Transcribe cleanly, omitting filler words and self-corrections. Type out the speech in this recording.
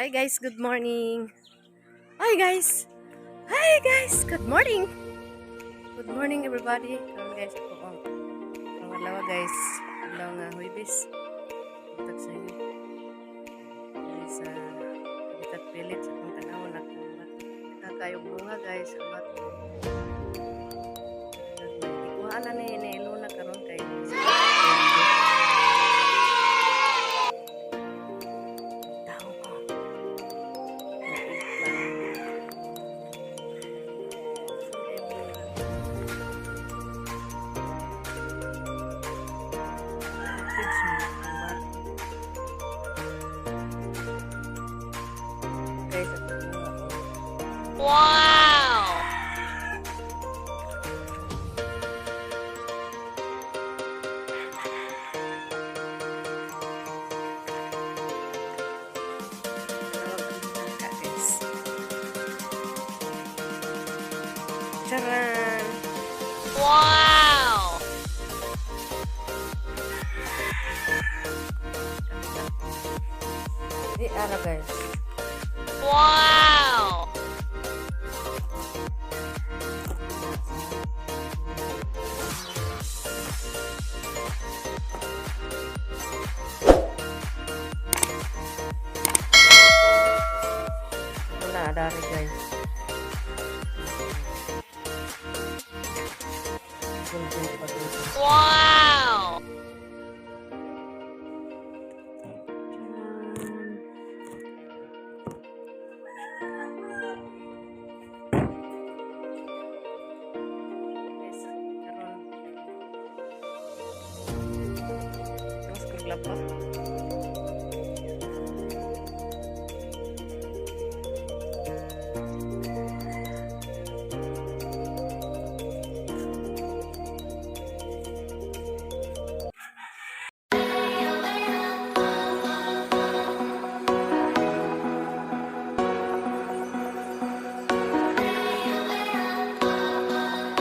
Hi guys, good morning. Hi guys. Hi guys, good morning. Good morning everybody. Karon guys ako ang adlaw guys. Adlaw nga Huwebes. Butag sa inyo. Dili sa habitat village akong tanawon ako. Nakakayog bunga guys. Amat. Ikuha na ni Luna karon kay tao pa. Wow! Charan! Wow! Di ara guys. Wow! Wala dari guys. Gunting pa dito. Wow! Guys, karon. Terus kerlap pa.